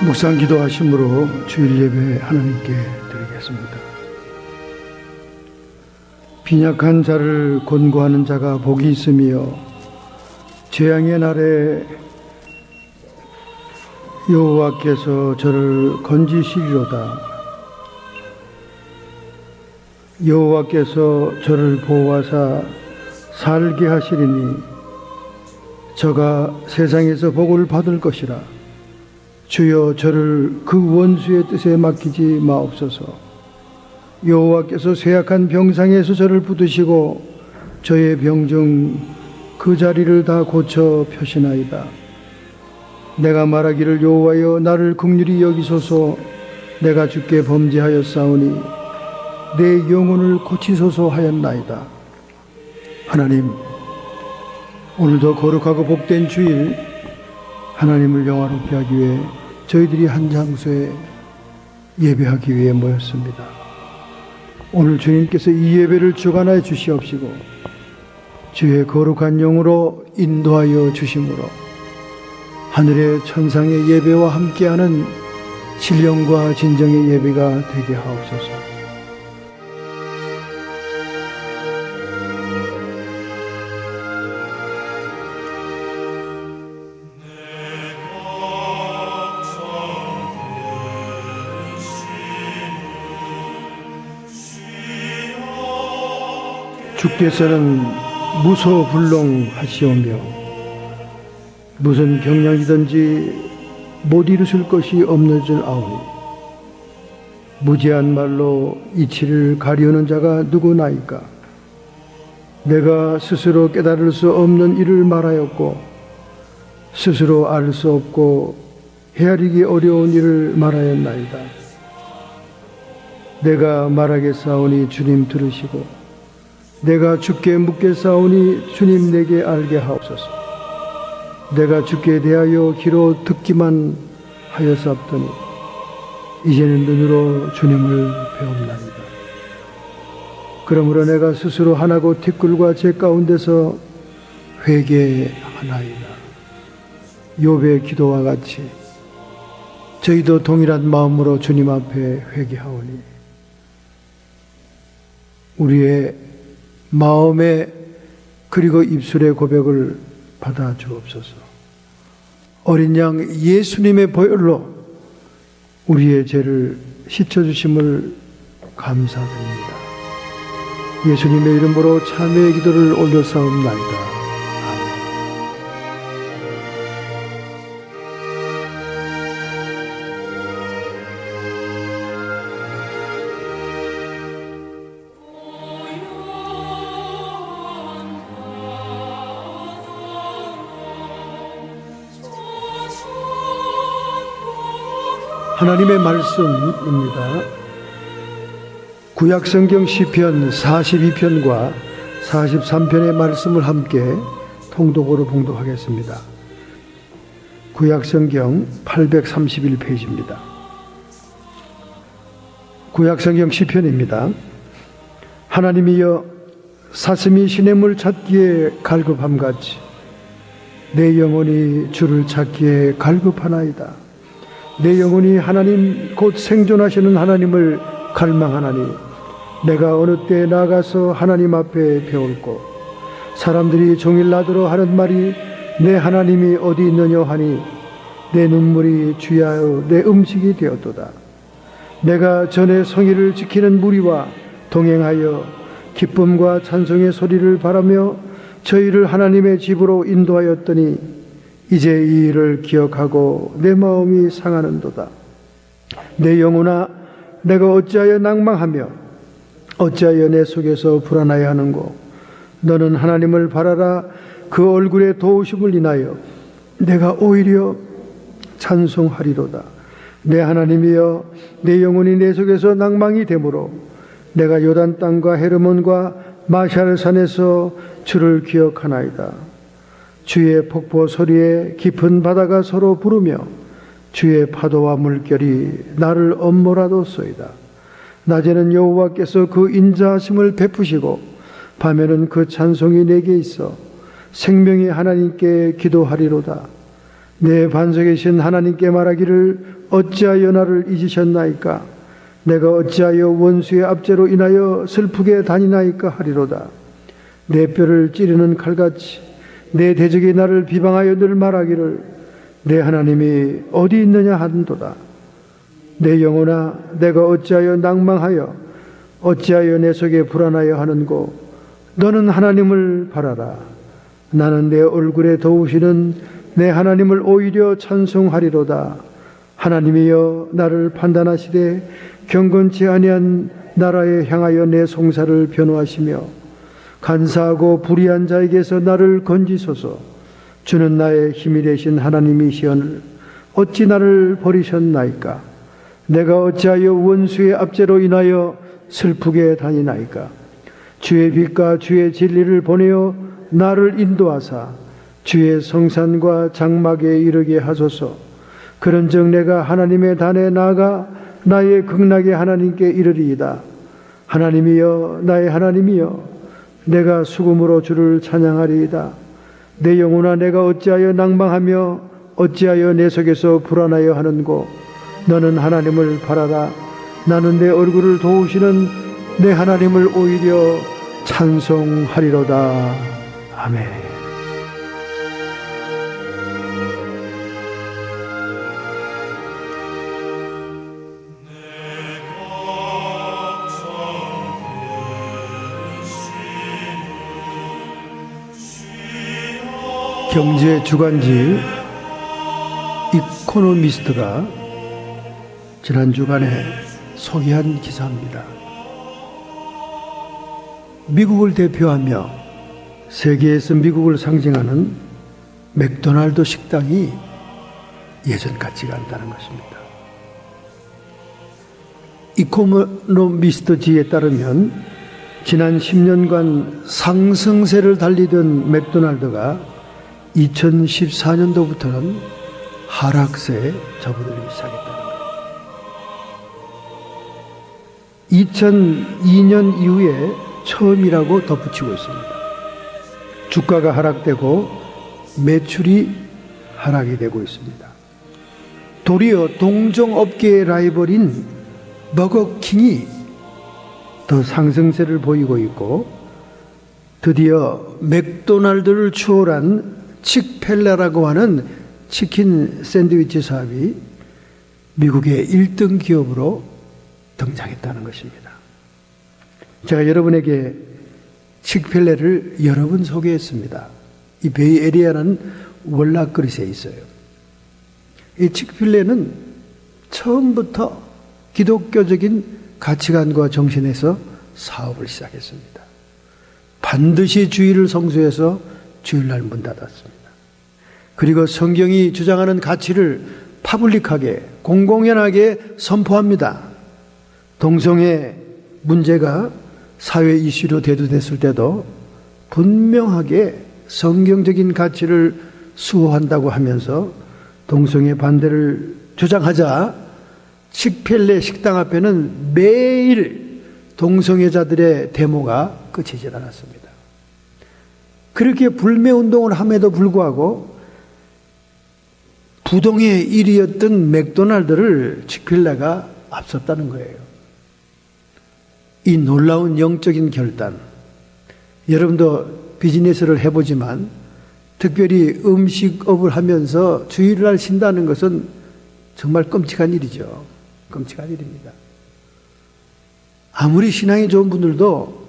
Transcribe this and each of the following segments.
묵상 기도하심으로 주일 예배 하나님께 드리겠습니다. 빈약한 자를 권고하는 자가 복이 있으며 재앙의 날에 여호와께서 저를 건지시리로다. 여호와께서 저를 보호하사 살게 하시리니 저가 세상에서 복을 받을 것이라. 주여 저를 그 원수의 뜻에 맡기지 마옵소서. 여호와께서 쇠약한 병상에서 저를 붙드시고 저의 병중 그 자리를 다 고쳐 펴시나이다. 내가 말하기를 여호와여 나를 긍휼히 여기소서. 내가 주께 범죄하였사오니 내 영혼을 고치소서 하였나이다. 하나님, 오늘도 거룩하고 복된 주일 하나님을 영화롭게 하기 위해 저희들이 한 장소에 예배하기 위해 모였습니다. 오늘 주님께서 이 예배를 주관하여 주시옵시고 주의 거룩한 영으로 인도하여 주심으로 하늘의 천상의 예배와 함께하는 신령과 진정의 예배가 되게 하옵소서. 주께서는 무소불능하시오며 무슨 경량이든지 못 이루실 것이 없는 줄 아오니 무지한 말로 이치를 가리우는 자가 누구나이까. 내가 스스로 깨달을 수 없는 일을 말하였고 스스로 알 수 없고 헤아리기 어려운 일을 말하였나이다. 내가 말하겠사오니 주님 들으시고 내가 주께 묻겠사오니 주님 내게 알게 하옵소서. 내가 주께 대하여 귀로 듣기만 하였사옵더니 이제는 눈으로 주님을 배웁나이다. 그러므로 내가 스스로 하나고 티끌과 제 가운데서 회개하나이다. 욥의 기도와 같이 저희도 동일한 마음으로 주님 앞에 회개하오니 우리의 마음에 그리고 입술의 고백을 받아 주옵소서. 어린 양 예수님의 보혈로 우리의 죄를 씻어주심을 감사드립니다. 예수님의 이름으로 참회의 기도를 올려사옵나이다. 하나님의 말씀입니다. 구약성경 시편 42편과 43편의 말씀을 함께 통독으로 봉독하겠습니다. 구약성경 831페이지입니다. 구약성경 시편입니다. 하나님이여 사슴이 시냇물 찾기에 갈급함같이 내 영혼이 주를 찾기에 갈급하나이다. 내 영혼이 하나님 곧 생존하시는 하나님을 갈망하나니 내가 어느 때에 나가서 하나님 앞에 배울고 사람들이 종일 나더러 하는 말이 내 하나님이 어디 있느냐 하니 내 눈물이 주야여 내 음식이 되었도다. 내가 전에 성의를 지키는 무리와 동행하여 기쁨과 찬송의 소리를 바라며 저희를 하나님의 집으로 인도하였더니 이제 이 일을 기억하고 내 마음이 상하는도다. 내 영혼아 내가 어찌하여 낭망하며 어찌하여 내 속에서 불안하여 하는고. 너는 하나님을 바라라. 그 얼굴의 도우심을 인하여 내가 오히려 찬송하리로다. 내 하나님이여 내 영혼이 내 속에서 낭망이 되므로 내가 요단 땅과 헤르몬과 마샬산에서 주를 기억하나이다. 주의 폭포 소리에 깊은 바다가 서로 부르며 주의 파도와 물결이 나를 엄몰아뒀소이다. 낮에는 여호와께서 그 인자하심을 베푸시고 밤에는 그 찬송이 내게 있어 생명의 하나님께 기도하리로다. 내 반석이신 하나님께 말하기를 어찌하여 나를 잊으셨나이까? 내가 어찌하여 원수의 압제로 인하여 슬프게 다니나이까 하리로다. 내 뼈를 찌르는 칼같이 내 대적이 나를 비방하여 늘 말하기를 내 하나님이 어디 있느냐 한도다. 내 영혼아, 내가 어찌하여 낭망하여 어찌하여 내 속에 불안하여 하는고? 너는 하나님을 바라라. 나는 내 얼굴에 더우시는 내 하나님을 오히려 찬송하리로다. 하나님이여 나를 판단하시되 경건치 아니한 나라에 향하여 내 송사를 변호하시며 간사하고 불의한 자에게서 나를 건지소서. 주는 나의 힘이 되신 하나님이시오늘 어찌 나를 버리셨나이까? 내가 어찌하여 원수의 압제로 인하여 슬프게 다니나이까? 주의 빛과 주의 진리를 보내어 나를 인도하사 주의 성산과 장막에 이르게 하소서. 그런즉 내가 하나님의 단에 나아가 나의 극락의 하나님께 이르리이다. 하나님이여, 나의 하나님이여, 내가 수금으로 주를 찬양하리이다. 내 영혼아, 내가 어찌하여 낭망하며 어찌하여 내 속에서 불안하여 하는고? 너는 하나님을 바라라. 나는 내 얼굴을 도우시는 내 하나님을 오히려 찬송하리로다. 아멘. 경제 주간지 이코노미스트가 지난 주간에 소개한 기사입니다. 미국을 대표하며 세계에서 미국을 상징하는 맥도날드 식당이 예전 같지가 않다는 것입니다. 이코노미스트지에 따르면 지난 10년간 상승세를 달리던 맥도날드가 2014년도부터는 하락세에 접어들기 시작했다는 거예요. 2002년 이후에 처음이라고 덧붙이고 있습니다. 주가가 하락되고 매출이 하락이 되고 있습니다. 도리어 동종업계의 라이벌인 버거킹이 더 상승세를 보이고 있고, 드디어 맥도날드를 추월한 칙펠레라고 하는 치킨 샌드위치 사업이 미국의 1등 기업으로 등장했다는 것입니다. 제가 여러분에게 칙펠레를 여러 번 소개했습니다. 이 베이에리아라는 월락그릇에 있어요. 이 칙펠레는 처음부터 기독교적인 가치관과 정신에서 사업을 시작했습니다. 반드시 주일을 성수해서 주일날 문 닫았습니다. 그리고 성경이 주장하는 가치를 파블릭하게, 공공연하게 선포합니다. 동성애 문제가 사회 이슈로 대두됐을 때도 분명하게 성경적인 가치를 수호한다고 하면서 동성애 반대를 주장하자 칙펠레 식당 앞에는 매일 동성애자들의 데모가 그치질 않았습니다. 그렇게 불매운동을 함에도 불구하고 부동의 1위였던 맥도날드를 칙펠레가 앞섰다는 거예요. 이 놀라운 영적인 결단, 여러분도 비즈니스를 해보지만 특별히 음식업을 하면서 주일날 쉰다는 것은 정말 끔찍한 일이죠. 끔찍한 일입니다. 아무리 신앙이 좋은 분들도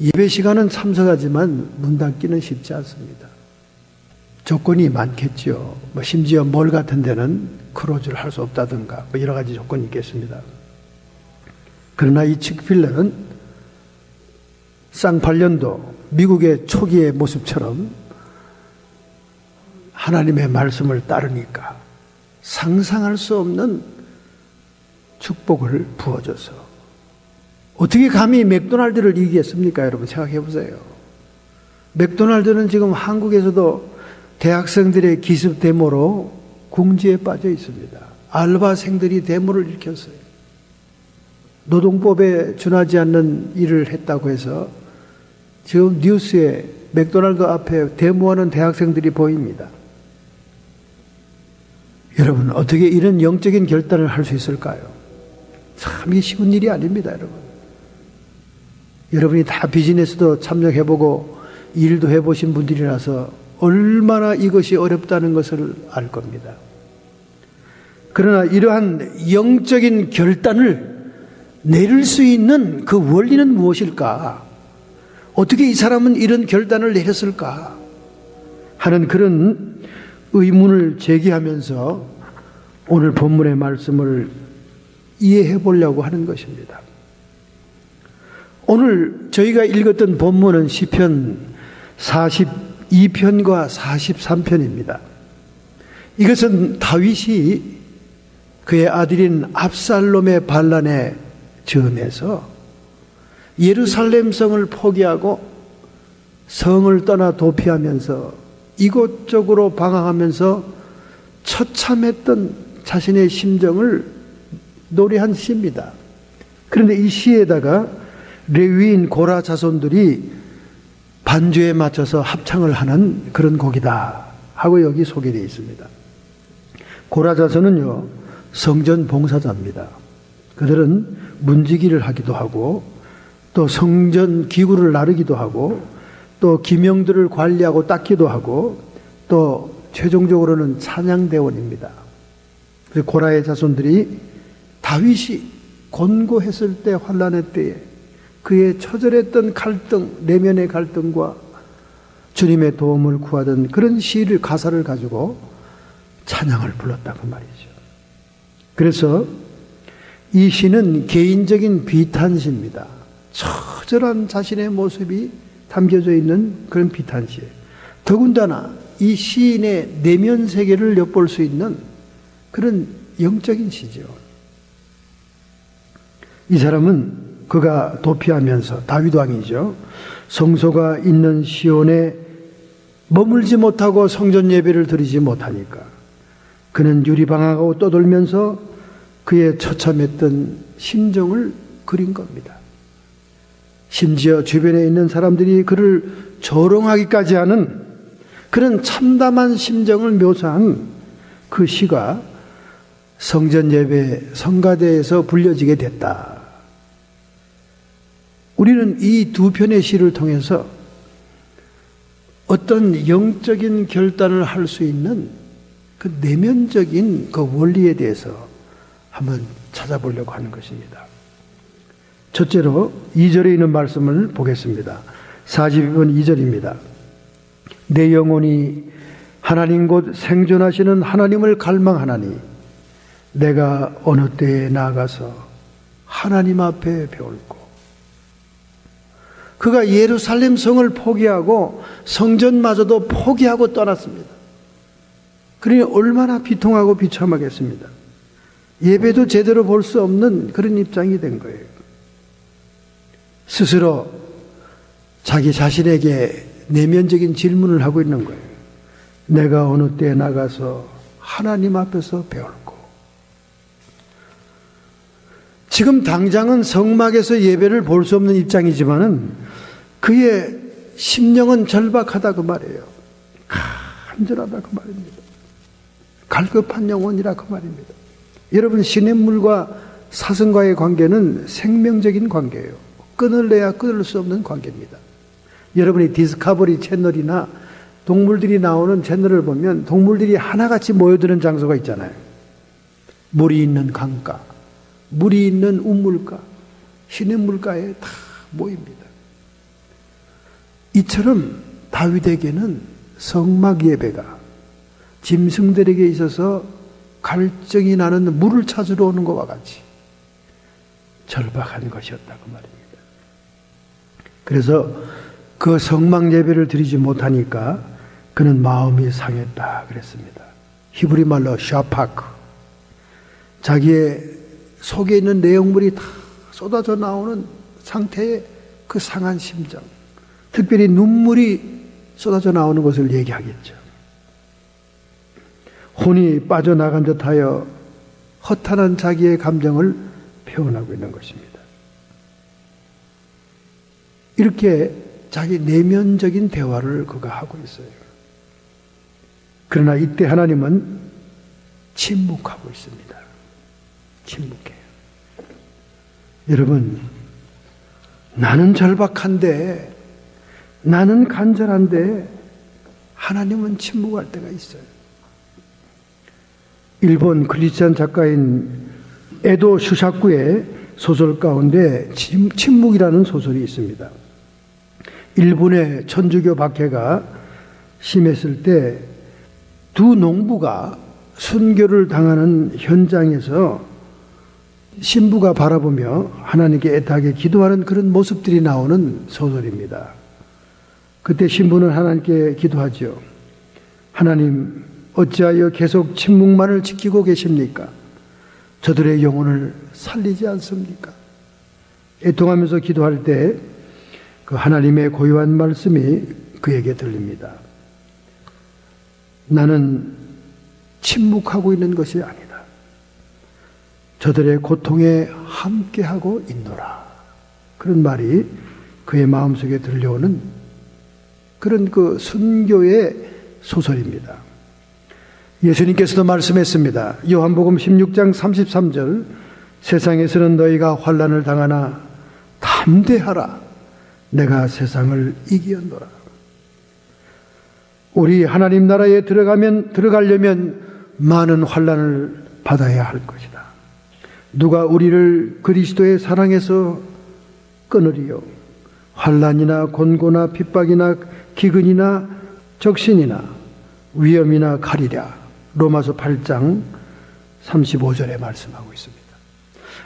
예배 시간은 참석하지만 문 닫기는 쉽지 않습니다. 조건이 많겠죠. 심지어 몰 같은 데는 크로즈를 할 수 없다든가 여러 가지 조건이 있겠습니다. 그러나 이 칙필레는 쌍팔년도 미국의 초기의 모습처럼 하나님의 말씀을 따르니까 상상할 수 없는 축복을 부어줘서 어떻게 감히 맥도날드를 이기겠습니까? 여러분 생각해 보세요. 맥도날드는 지금 한국에서도 대학생들의 기습 데모로 궁지에 빠져 있습니다. 알바생들이 데모를 일으켰어요. 노동법에 준하지 않는 일을 했다고 해서 지금 뉴스에 맥도날드 앞에 데모하는 대학생들이 보입니다. 여러분, 어떻게 이런 영적인 결단을 할 수 있을까요? 참 이게 쉬운 일이 아닙니다, 여러분. 여러분이 다 비즈니스도 참여해보고 일도 해보신 분들이라서 얼마나 이것이 어렵다는 것을 알 겁니다. 그러나 이러한 영적인 결단을 내릴 수 있는 그 원리는 무엇일까? 어떻게 이 사람은 이런 결단을 내렸을까? 하는 그런 의문을 제기하면서 오늘 본문의 말씀을 이해해 보려고 하는 것입니다. 오늘 저희가 읽었던 본문은 시편 42편과 43편입니다. 이것은 다윗이 그의 아들인 압살롬의 반란에 즈음해서 예루살렘 성을 포기하고 성을 떠나 도피하면서 이곳저곳으로 방황하면서 처참했던 자신의 심정을 노래한 시입니다. 그런데 이 시에다가 레위인 고라 자손들이 반주에 맞춰서 합창을 하는 그런 곡이다 하고 여기 소개되어 있습니다. 고라 자손은요, 성전 봉사자입니다. 그들은 문지기를 하기도 하고 또 성전 기구를 나르기도 하고 또 기명들을 관리하고 닦기도 하고 또 최종적으로는 찬양대원입니다. 그래서 고라의 자손들이 다윗이 곤고했을 때, 환난의 때에 그의 처절했던 갈등, 내면의 갈등과 주님의 도움을 구하던 그런 시를, 가사를 가지고 찬양을 불렀다고 말이죠. 그래서 이 시는 개인적인 비탄시입니다. 처절한 자신의 모습이 담겨져 있는 그런 비탄시예요. 더군다나 이 시인의 내면 세계를 엿볼 수 있는 그런 영적인 시죠. 이 사람은 그가 도피하면서, 다윗 왕이죠, 성소가 있는 시온에 머물지 못하고 성전 예배를 드리지 못하니까 그는 유리방황하고 떠돌면서 그의 처참했던 심정을 그린 겁니다. 심지어 주변에 있는 사람들이 그를 조롱하기까지 하는 그런 참담한 심정을 묘사한 그 시가 성전 예배 성가대에서 불려지게 됐다. 우리는 이 두 편의 시를 통해서 어떤 영적인 결단을 할 수 있는 그 내면적인 그 원리에 대해서 한번 찾아보려고 하는 것입니다. 첫째로 2절에 있는 말씀을 보겠습니다. 42번 2절입니다. 내 영혼이 하나님 곧 생존하시는 하나님을 갈망하나니 내가 어느 때에 나아가서 하나님 앞에 배울고. 그가 예루살렘 성을 포기하고 성전마저도 포기하고 떠났습니다. 그러니 얼마나 비통하고 비참하겠습니다. 예배도 제대로 볼 수 없는 그런 입장이 된 거예요. 스스로 자기 자신에게 내면적인 질문을 하고 있는 거예요. 내가 어느 때에 나가서 하나님 앞에서 배울고. 지금 당장은 성막에서 예배를 볼 수 없는 입장이지만은 그의 심령은 절박하다 그 말이에요. 간절하다 그 말입니다. 갈급한 영혼이라 그 말입니다. 여러분, 시냇물과 사슴과의 관계는 생명적인 관계예요. 끊을래야 끊을 수 없는 관계입니다. 여러분이 디스커버리 채널이나 동물들이 나오는 채널을 보면 동물들이 하나같이 모여드는 장소가 있잖아요. 물이 있는 강가, 물이 있는 우물가, 시냇물가에 다 모입니다. 이처럼 다윗에게는 성막 예배가 짐승들에게 있어서 갈증이 나는 물을 찾으러 오는 것과 같이 절박한 것이었다고 말입니다. 그래서 그 성막 예배를 드리지 못하니까 그는 마음이 상했다 그랬습니다. 히브리 말로 샤파크. 자기의 속에 있는 내용물이 다 쏟아져 나오는 상태의 그 상한 심정, 특별히 눈물이 쏟아져 나오는 것을 얘기하겠죠. 혼이 빠져나간 듯하여 허탄한 자기의 감정을 표현하고 있는 것입니다. 이렇게 자기 내면적인 대화를 그가 하고 있어요. 그러나 이때 하나님은 침묵하고 있습니다. 침묵해요. 여러분, 나는 절박한데, 나는 간절한데 하나님은 침묵할 때가 있어요. 일본 크리스찬 작가인 에도 슈사쿠의 소설 가운데 침묵이라는 소설이 있습니다. 일본의 천주교 박해가 심했을 때 두 농부가 순교를 당하는 현장에서 신부가 바라보며 하나님께 애타게 기도하는 그런 모습들이 나오는 소설입니다. 그때 신부는 하나님께 기도하죠. 하나님, 어찌하여 계속 침묵만을 지키고 계십니까? 저들의 영혼을 살리지 않습니까? 애통하면서 기도할 때 그 하나님의 고요한 말씀이 그에게 들립니다. 나는 침묵하고 있는 것이 아니다. 저들의 고통에 함께하고 있노라. 그런 말이 그의 마음속에 들려오는 그런 그 순교의 소설입니다. 예수님께서도 말씀했습니다. 요한복음 16장 33절, 세상에서는 너희가 환난을 당하나 담대하라. 내가 세상을 이기었노라. 우리 하나님 나라에 들어가려면 많은 환난을 받아야 할 것이다. 누가 우리를 그리스도의 사랑에서 끊으리요? 환난이나 곤고나 핍박이나 기근이나 적신이나 위험이나 칼이랴. 로마서 8장 35절에 말씀하고 있습니다.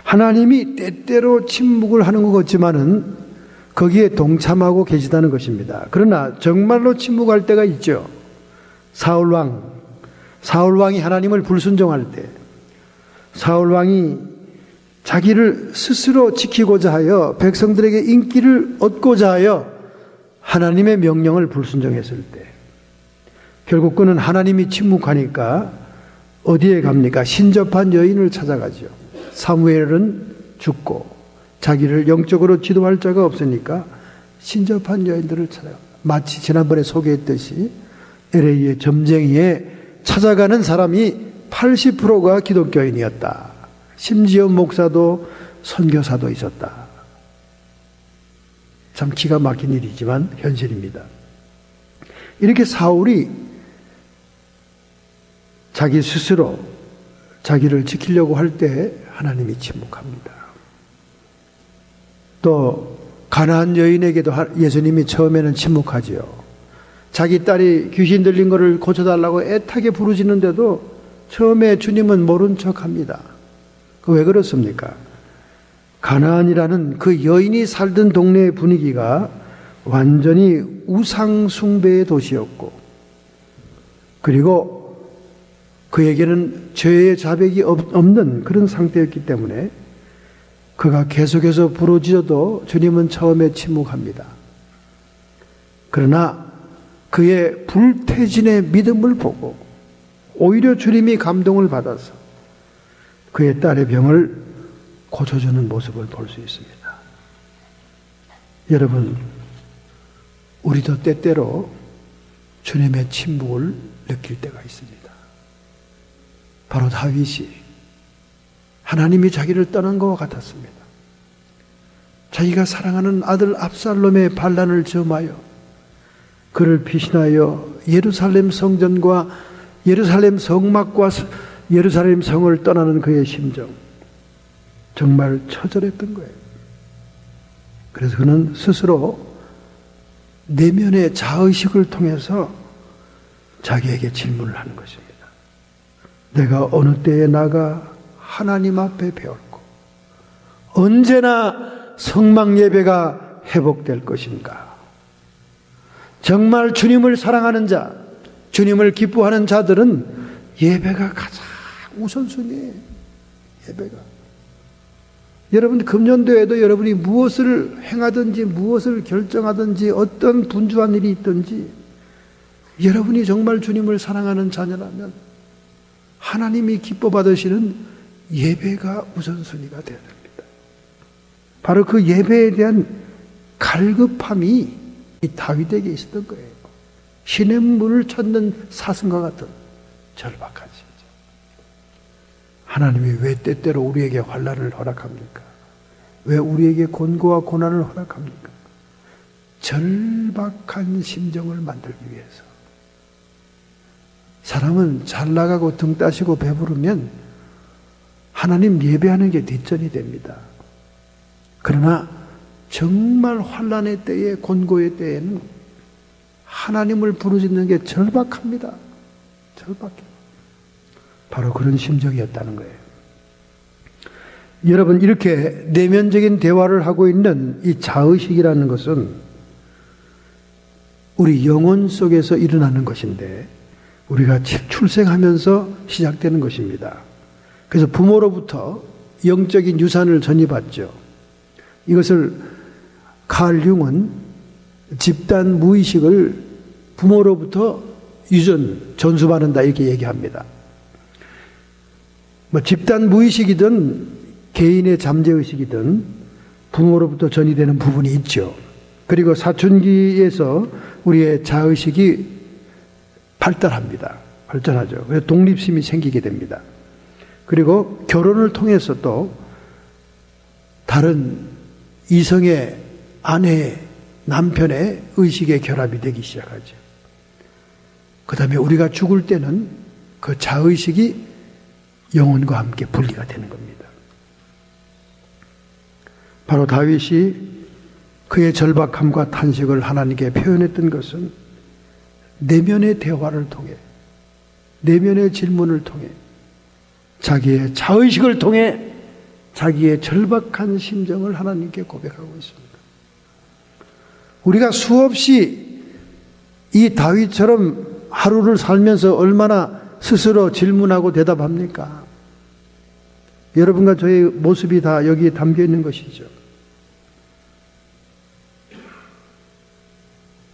하나님이 때때로 침묵을 하는 것 같지만은 거기에 동참하고 계시다는 것입니다. 그러나 정말로 침묵할 때가 있죠. 사울왕이 하나님을 불순종할 때, 사울왕이 자기를 스스로 지키고자 하여 백성들에게 인기를 얻고자 하여 하나님의 명령을 불순종했을 때, 결국 그는 하나님이 침묵하니까 어디에 갑니까? 신접한 여인을 찾아가죠. 사무엘은 죽고 자기를 영적으로 지도할 자가 없으니까 신접한 여인들을 찾아가. 마치 지난번에 소개했듯이 LA의 점쟁이에 찾아가는 사람이 80%가 기독교인이었다. 심지어 목사도 선교사도 있었다. 참 기가 막힌 일이지만 현실입니다. 이렇게 사울이 자기 스스로 자기를 지키려고 할 때 하나님이 침묵합니다. 또 가나안 여인에게도 예수님이 처음에는 침묵하지요. 자기 딸이 귀신 들린 것을 고쳐달라고 애타게 부르짖는데도 처음에 주님은 모른 척합니다. 왜 그렇습니까? 가나안이라는 그 여인이 살던 동네의 분위기가 완전히 우상 숭배의 도시였고, 그리고 그에게는 죄의 자백이 없는 그런 상태였기 때문에 그가 계속해서 부르짖어도 주님은 처음에 침묵합니다. 그러나 그의 불태진의 믿음을 보고 오히려 주님이 감동을 받아서 그의 딸의 병을 고쳐주는 모습을 볼 수 있습니다. 여러분, 우리도 때때로 주님의 침묵을 느낄 때가 있습니다. 바로 다윗이 하나님이 자기를 떠난 것과 같았습니다. 자기가 사랑하는 아들 압살롬의 반란을 점하여 그를 피신하여 예루살렘 성전과 예루살렘 성막과 예루살렘 성을 떠나는 그의 심정, 정말 처절했던 거예요. 그래서 그는 스스로 내면의 자의식을 통해서 자기에게 질문을 하는 것입니다. 내가 어느 때에 나가 하나님 앞에 배웠고 언제나 성막 예배가 회복될 것인가? 정말 주님을 사랑하는 자, 주님을 기뻐하는 자들은 예배가 가장 우선순위예요. 예배가. 여러분, 금년도에도 여러분이 무엇을 행하든지 무엇을 결정하든지 어떤 분주한 일이 있든지 여러분이 정말 주님을 사랑하는 자녀라면 하나님이 기뻐 받으시는 예배가 우선순위가 되어야 됩니다. 바로 그 예배에 대한 갈급함이 이 다윗에게 있었던 거예요. 신의 문을 찾는 사슴과 같은 절박한 심정. 하나님이 왜 때때로 우리에게 환난을 허락합니까? 왜 우리에게 곤고와 고난을 허락합니까? 절박한 심정을 만들기 위해서. 사람은 잘 나가고 등 따시고 배부르면 하나님 예배하는 게 뒷전이 됩니다. 그러나 정말 환난의 때에, 곤고의 때에는 하나님을 부르짖는 게 절박합니다. 절박해요. 바로 그런 심정이었다는 거예요. 여러분, 이렇게 내면적인 대화를 하고 있는 이 자의식이라는 것은 우리 영혼 속에서 일어나는 것인데 우리가 출생하면서 시작되는 것입니다. 그래서 부모로부터 영적인 유산을 전이받죠. 이것을 칼 융은 집단 무의식을 부모로부터 전수받는다 이렇게 얘기합니다. 집단 무의식이든 개인의 잠재의식이든 부모로부터 전이되는 부분이 있죠. 그리고 사춘기에서 우리의 자의식이 발전하죠. 그래서 독립심이 생기게 됩니다. 그리고 결혼을 통해서 또 다른 이성의 아내, 남편의 의식의 결합이 되기 시작하죠. 그 다음에 우리가 죽을 때는 그 자의식이 영혼과 함께 분리가 되는 겁니다. 바로 다윗이 그의 절박함과 탄식을 하나님께 표현했던 것은 내면의 대화를 통해, 내면의 질문을 통해, 자기의 자의식을 통해 자기의 절박한 심정을 하나님께 고백하고 있습니다. 우리가 수없이 이 다윗처럼 하루를 살면서 얼마나 스스로 질문하고 대답합니까? 여러분과 저의 모습이 다 여기에 담겨 있는 것이죠.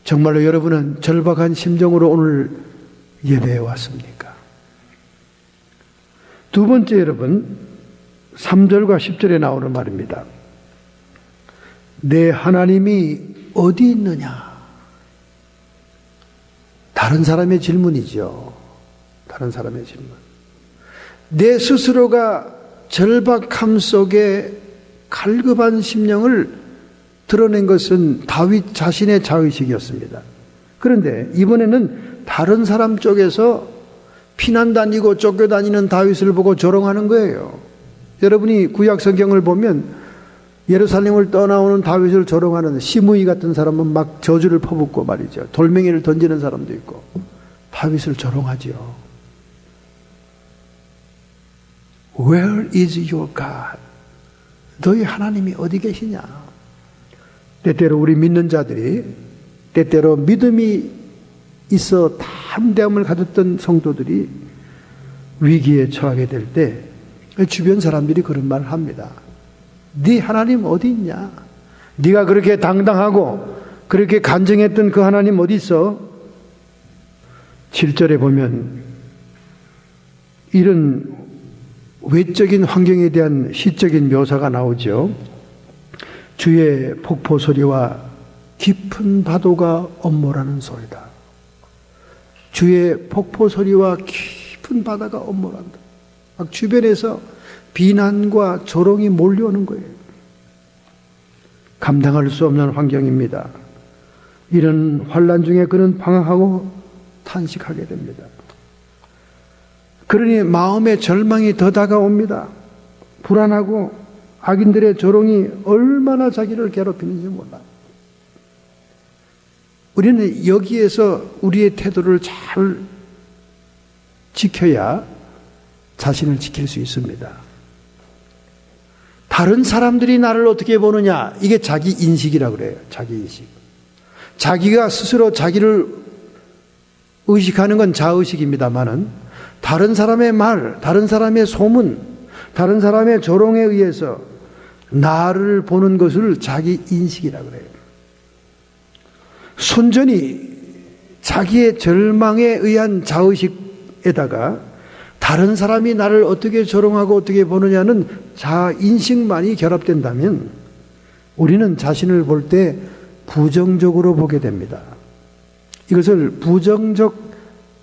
정말로 여러분은 절박한 심정으로 오늘 예배에 왔습니까? 두 번째, 여러분, 3절과 10절에 나오는 말입니다. 내 하나님이 어디 있느냐? 다른 사람의 질문이죠. 다른 사람의 질문. 내 스스로가 절박함 속에 갈급한 심령을 드러낸 것은 다윗 자신의 자의식이었습니다. 그런데 이번에는 다른 사람 쪽에서 피난 다니고 쫓겨다니는 다윗을 보고 조롱하는 거예요. 여러분이 구약 성경을 보면 예루살렘을 떠나오는 다윗을 조롱하는 시므이 같은 사람은 막 저주를 퍼붓고 말이죠. 돌멩이를 던지는 사람도 있고 다윗을 조롱하죠. Where is your God? 너희 하나님이 어디 계시냐? 때때로 우리 믿는 자들이, 때때로 믿음이 있어 담대함을 가졌던 성도들이 위기에 처하게 될 때 주변 사람들이 그런 말을 합니다. 네 하나님 어디 있냐? 네가 그렇게 당당하고 그렇게 간증했던 그 하나님 어디 있어? 7절에 보면 이런 외적인 환경에 대한 시적인 묘사가 나오죠. 주의 폭포 소리와 깊은 파도가 엄몰하는 소리다. 주의 폭포 소리와 깊은 바다가 엄몰한다. 막 주변에서 비난과 조롱이 몰려오는 거예요. 감당할 수 없는 환경입니다. 이런 환난 중에 그는 방황하고 탄식하게 됩니다. 그러니 마음의 절망이 더 다가옵니다. 불안하고 악인들의 조롱이 얼마나 자기를 괴롭히는지 몰라요. 우리는 여기에서 우리의 태도를 잘 지켜야 자신을 지킬 수 있습니다. 다른 사람들이 나를 어떻게 보느냐, 이게 자기 인식이라고 그래요. 자기 인식. 자기가 스스로 자기를 의식하는 건 자의식입니다만은 다른 사람의 말, 다른 사람의 소문, 다른 사람의 조롱에 의해서 나를 보는 것을 자기 인식이라고 그래요. 순전히 자기의 절망에 의한 자의식에다가 다른 사람이 나를 어떻게 조롱하고 어떻게 보느냐는 자인식만이 결합된다면 우리는 자신을 볼 때 부정적으로 보게 됩니다. 이것을 부정적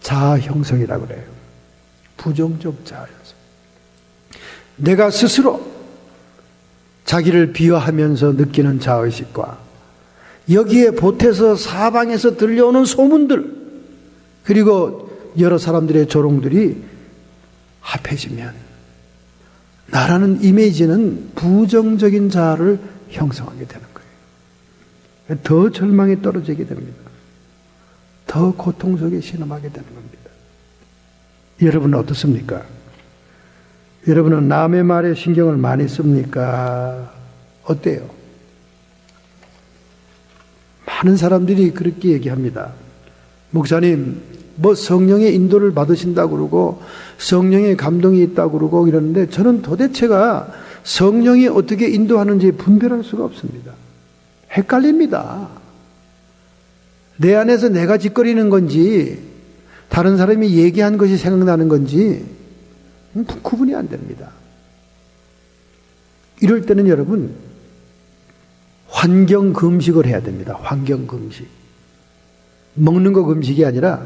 자아 형성이라고 그래요. 부정적 자아 형성. 내가 스스로 자기를 비하하면서 느끼는 자의식과 여기에 보태서 사방에서 들려오는 소문들, 그리고 여러 사람들의 조롱들이 합해지면 나라는 이미지는 부정적인 자아를 형성하게 되는 거예요. 더 절망에 떨어지게 됩니다. 더 고통 속에 신음하게 되는 겁니다. 여러분은 어떻습니까? 여러분은 남의 말에 신경을 많이 씁니까? 어때요? 많은 사람들이 그렇게 얘기합니다. 목사님, 뭐 성령의 인도를 받으신다고 그러고 성령의 감동이 있다고 그러고 이러는데 저는 도대체가 성령이 어떻게 인도하는지 분별할 수가 없습니다. 헷갈립니다. 내 안에서 내가 짓거리는 건지 다른 사람이 얘기한 것이 생각나는 건지 구분이 안 됩니다. 이럴 때는 여러분 환경 금식을 해야 됩니다. 환경 금식. 먹는 거 금식이 아니라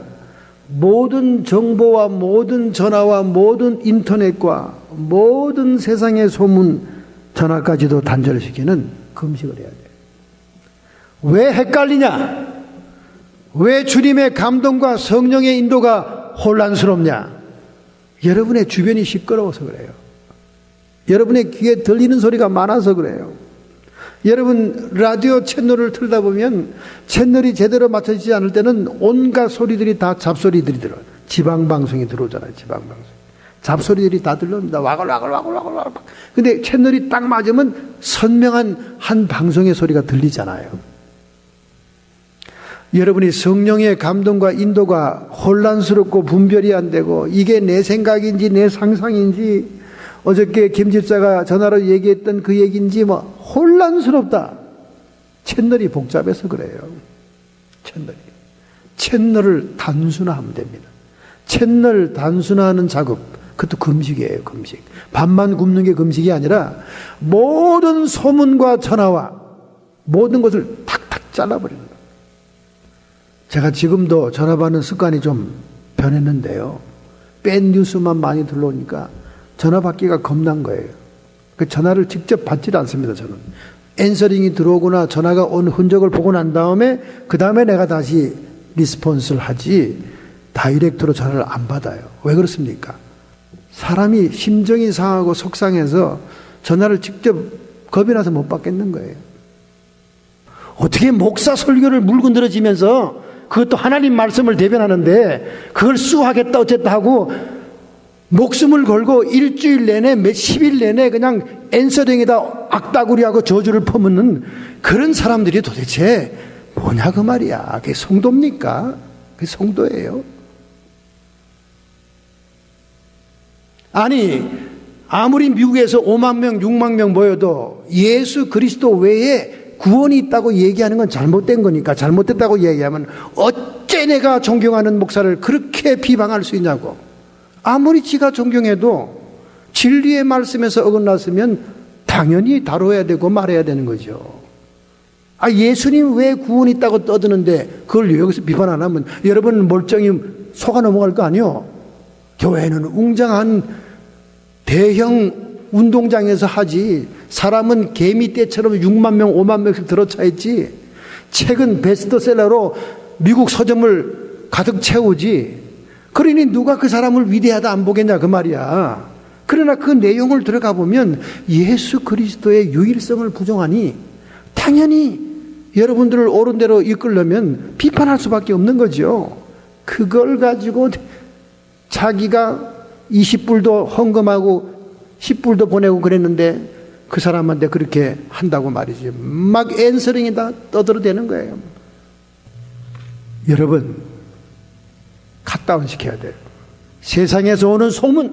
모든 정보와 모든 전화와 모든 인터넷과 모든 세상의 소문 전화까지도 단절시키는 금식을 해야 돼요. 왜 헷갈리냐? 왜 주님의 감동과 성령의 인도가 혼란스럽냐? 여러분의 주변이 시끄러워서 그래요. 여러분의 귀에 들리는 소리가 많아서 그래요. 여러분 라디오 채널을 틀다 보면 채널이 제대로 맞춰지지 않을 때는 온갖 소리들이 다 잡소리들이 들어요. 지방방송이 들어오잖아요. 지방방송. 잡소리들이 다 들려옵니다. 와글와글. 근데 채널이 딱 맞으면 선명한 한 방송의 소리가 들리잖아요. 여러분이 성령의 감동과 인도가 혼란스럽고 분별이 안 되고 이게 내 생각인지 내 상상인지 어저께 김 집사가 전화로 얘기했던 그 얘기인지 뭐 혼란스럽다. 채널이 복잡해서 그래요. 채널을 단순화하면 됩니다. 채널 단순화하는 작업, 그것도 금식이에요. 금식. 밥만 굽는 게 금식이 아니라 모든 소문과 전화와 모든 것을 탁탁 잘라버리는 거예요. 제가 지금도 전화 받는 습관이 좀 변했는데요. 뺀 뉴스만 많이 들러오니까 전화 받기가 겁난 거예요. 그 전화를 직접 받질 않습니다. 저는 앤서링이 들어오거나 전화가 온 흔적을 보고 난 다음에 그 다음에 내가 다시 리스폰스를 하지 다이렉트로 전화를 안 받아요. 왜 그렇습니까? 사람이 심정이 상하고 속상해서 전화를 직접 겁이 나서 못 받겠는 거예요. 어떻게 목사 설교를 물고 늘어지면서 그것도 하나님 말씀을 대변하는데 그걸 수하겠다 어쨌다 하고 목숨을 걸고 일주일 내내 몇십일 내내 그냥 앤서링에다 악다구리하고 저주를 퍼붓는 그런 사람들이 도대체 뭐냐 그 말이야. 그게 성도입니까? 그게 성도예요. 아니 아무리 미국에서 5만 명 6만 명 모여도 예수 그리스도 외에 구원이 있다고 얘기하는 건 잘못된 거니까 잘못됐다고 얘기하면 어째 내가 존경하는 목사를 그렇게 비방할 수 있냐고. 아무리 지가 존경해도 진리의 말씀에서 어긋났으면 당연히 다뤄야 되고 말해야 되는 거죠. 아, 예수님 왜 구원이 있다고 떠드는데 그걸 여기서 비판 안 하면 여러분 멀쩡히 속아 넘어갈 거 아니요? 교회는 웅장한 대형 운동장에서 하지 사람은 개미떼처럼 6만 명 5만 명씩 들어차 있지 책은 베스트셀러로 미국 서점을 가득 채우지. 그러니 누가 그 사람을 위대하다 안 보겠냐 그 말이야. 그러나 그 내용을 들어가 보면 예수 그리스도의 유일성을 부정하니 당연히 여러분들을 옳은 대로 이끌려면 비판할 수밖에 없는 거죠. 그걸 가지고 자기가 20불도 헌금하고 10불도 보내고 그랬는데 그 사람한테 그렇게 한다고 말이지. 막 앤서링이 다 떠들어대는 거예요. 여러분 컷다운 시켜야 돼요. 세상에서 오는 소문,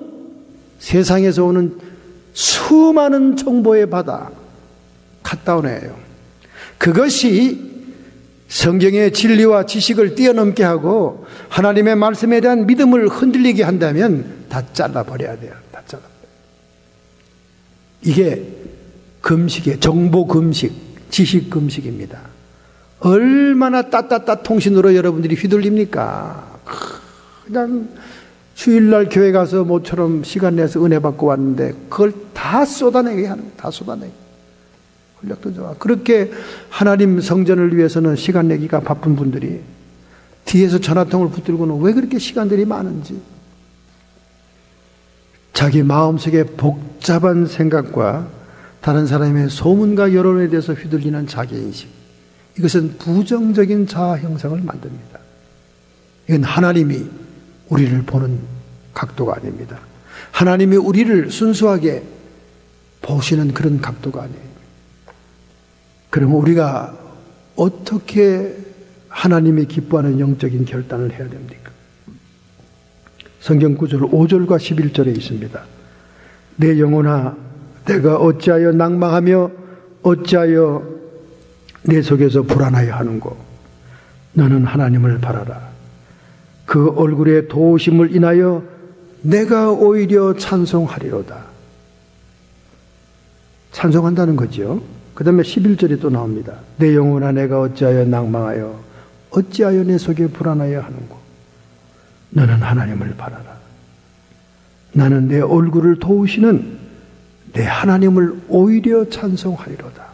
세상에서 오는 수많은 정보의 바다 컷다운해요. 그것이 성경의 진리와 지식을 뛰어넘게 하고 하나님의 말씀에 대한 믿음을 흔들리게 한다면 다 잘라버려야 돼요. 다 잘라버려야 돼요. 이게 금식이에요. 정보 금식, 지식 금식입니다. 얼마나 따따따 통신으로 여러분들이 휘둘립니까? 그냥 주일날 교회 가서 모처럼 시간 내서 은혜 받고 왔는데 그걸 다 쏟아내게 하는 거예요. 다 쏟아내게. 권력도 좋아. 그렇게 하나님 성전을 위해서는 시간 내기가 바쁜 분들이 뒤에서 전화통을 붙들고는 왜 그렇게 시간들이 많은지, 자기 마음속에 복잡한 생각과 다른 사람의 소문과 여론에 대해서 휘둘리는 자기인식, 이것은 부정적인 자아 형성을 만듭니다. 이건 하나님이 우리를 보는 각도가 아닙니다. 하나님이 우리를 순수하게 보시는 그런 각도가 아니에요. 그러면 우리가 어떻게 하나님이 기뻐하는 영적인 결단을 해야 됩니까? 성경 구절 5절과 11절에 있습니다. 내 영혼아, 내가 어찌하여 낭망하며 어찌하여 내 속에서 불안하여 하는고? 너는 하나님을 바라라. 그 얼굴의 도우심을 인하여 내가 오히려 찬송하리로다. 찬송한다는 거죠. 그 다음에 11절이 또 나옵니다. 내 영혼아, 내가 어찌하여 낭망하여 어찌하여 내 속에 불안하여 하는고? 너는 하나님을 바라라. 나는 내 얼굴을 도우시는 내 하나님을 오히려 찬송하리로다.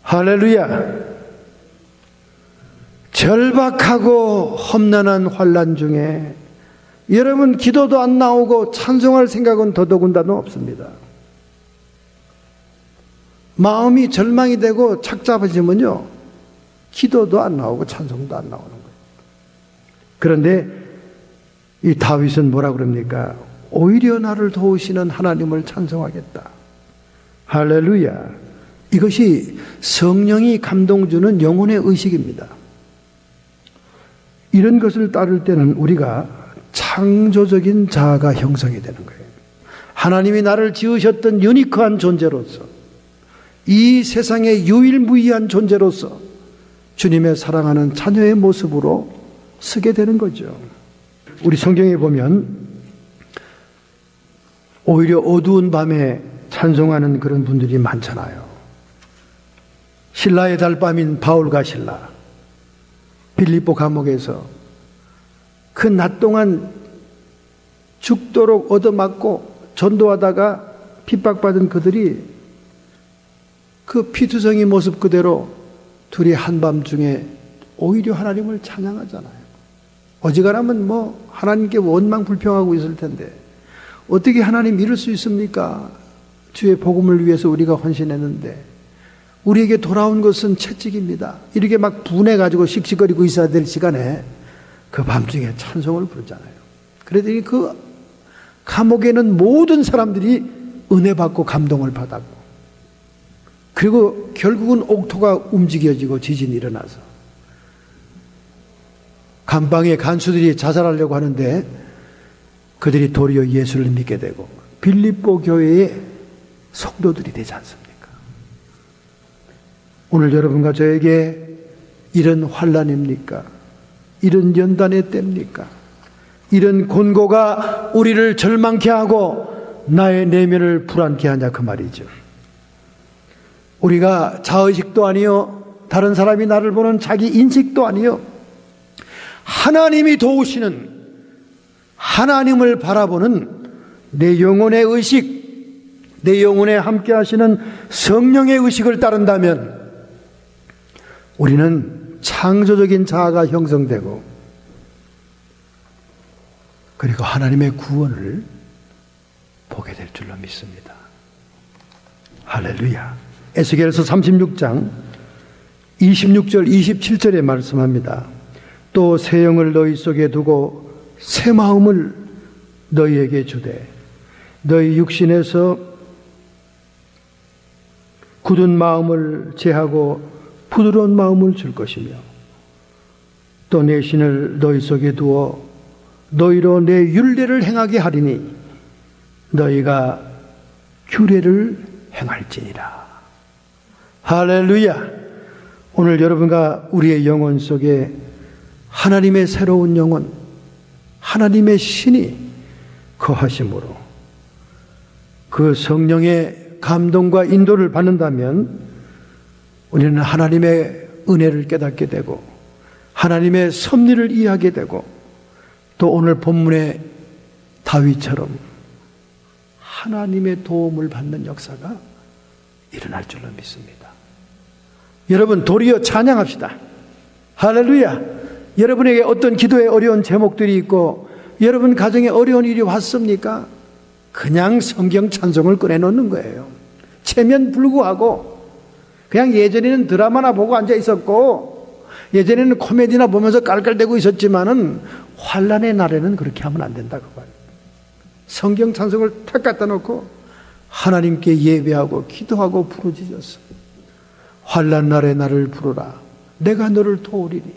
할렐루야. 절박하고 험난한 환난 중에 여러분 기도도 안 나오고 찬송할 생각은 더더군다나 없습니다. 마음이 절망이 되고 착잡해지면요, 기도도 안 나오고 찬송도 안 나오는 거예요. 그런데 이 다윗은 뭐라 그럽니까? 오히려 나를 도우시는 하나님을 찬송하겠다. 할렐루야. 이것이 성령이 감동 주는 영혼의 의식입니다. 이런 것을 따를 때는 우리가 창조적인 자아가 형성이 되는 거예요. 하나님이 나를 지으셨던 유니크한 존재로서, 이 세상의 유일무이한 존재로서 주님의 사랑하는 자녀의 모습으로 서게 되는 거죠. 우리 성경에 보면 오히려 어두운 밤에 찬송하는 그런 분들이 많잖아요. 신라의 달밤인 바울과 실라, 빌립보 감옥에서 그 낮 동안 죽도록 얻어맞고 전도하다가 핍박받은 그들이 그 피투성이 모습 그대로 둘이 한밤중에 오히려 하나님을 찬양하잖아요. 어지간하면 뭐 하나님께 원망 불평하고 있을 텐데 어떻게 하나님 이럴 수 있습니까? 주의 복음을 위해서 우리가 헌신했는데 우리에게 돌아온 것은 채찍입니다. 이렇게 막 분해가지고 씩씩거리고 있어야 될 시간에 그 밤중에 찬송을 부르잖아요. 그랬더니 그 감옥에는 모든 사람들이 은혜 받고 감동을 받았고, 그리고 결국은 옥토가 움직여지고 지진이 일어나서 감방의 간수들이 자살하려고 하는데 그들이 도리어 예수를 믿게 되고 빌립보 교회의 성도들이 되지 않습니까? 오늘 여러분과 저에게 이런 환난입니까? 이런 연단의 때입니까? 이런 곤고가 우리를 절망케 하고 나의 내면을 불안케 하냐 그 말이죠. 우리가 자의식도 아니요, 다른 사람이 나를 보는 자기 인식도 아니요, 하나님이 도우시는, 하나님을 바라보는 내 영혼의 의식, 내 영혼에 함께 하시는 성령의 의식을 따른다면 우리는 창조적인 자아가 형성되고, 그리고 하나님의 구원을 보게 될 줄로 믿습니다. 할렐루야. 에스겔서 36장 26절 27절에 말씀합니다. 또 새 영을 너희 속에 두고 새 마음을 너희에게 주되 너희 육신에서 굳은 마음을 제하고 부드러운 마음을 줄 것이며 또 내 신을 너희 속에 두어 너희로 내 율례를 행하게 하리니 너희가 규례를 행할지니라. 할렐루야. 오늘 여러분과 우리의 영혼 속에 하나님의 새로운 영혼, 하나님의 신이 거하심으로 그 성령의 감동과 인도를 받는다면 우리는 하나님의 은혜를 깨닫게 되고 하나님의 섭리를 이해하게 되고 또 오늘 본문에 다윗처럼 하나님의 도움을 받는 역사가 일어날 줄로 믿습니다. 여러분, 도리어 찬양합시다. 할렐루야. 여러분에게 어떤 기도에 어려운 제목들이 있고 여러분 가정에 어려운 일이 왔습니까? 그냥 성경 찬송을 꺼내놓는 거예요. 체면 불구하고. 그냥 예전에는 드라마나 보고 앉아 있었고 예전에는 코미디나 보면서 깔깔대고 있었지만은 환난의 날에는 그렇게 하면 안 된다고 봐요. 성경 찬송을 탁 갖다 놓고 하나님께 예배하고 기도하고 부르짖었어. 환난 날에 나를 부르라. 내가 너를 도우리니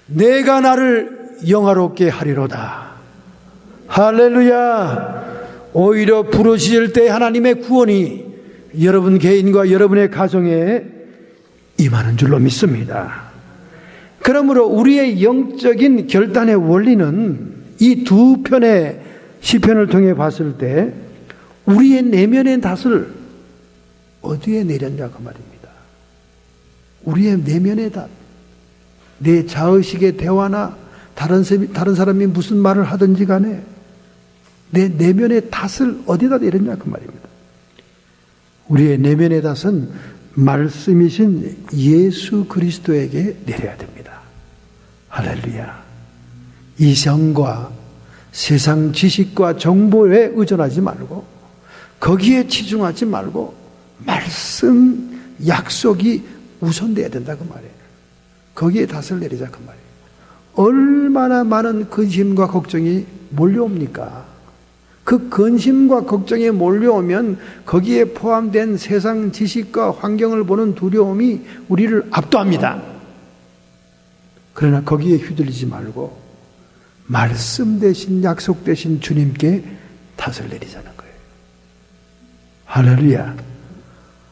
내가 나를 영화롭게 하리로다. 할렐루야. 오히려 부르짖을 때 하나님의 구원이 여러분 개인과 여러분의 가정에 임하는 줄로 믿습니다. 그러므로 우리의 영적인 결단의 원리는 이 두 편의 시편을 통해 봤을 때 우리의 내면의 닷을 어디에 내렸냐 그 말입니다. 우리의 내면의 닷, 내 자의식의 대화나 다른 사람이 무슨 말을 하든지 간에 내 내면의 닷을 어디다 내렸냐 그 말입니다. 우리의 내면의 닷은 말씀이신 예수 그리스도에게 내려야 됩니다. 할렐루야. 이성과 세상 지식과 정보에 의존하지 말고 거기에 치중하지 말고 말씀, 약속이 우선돼야 된다 그 말이에요. 거기에 닷을 내리자 그 말이에요. 얼마나 많은 근심과 걱정이 몰려옵니까? 그 근심과 걱정이 몰려오면 거기에 포함된 세상 지식과 환경을 보는 두려움이 우리를 압도합니다. 그러나 거기에 휘둘리지 말고 말씀 대신 약속 대신 주님께 탓을 내리자는 거예요. 할렐루야.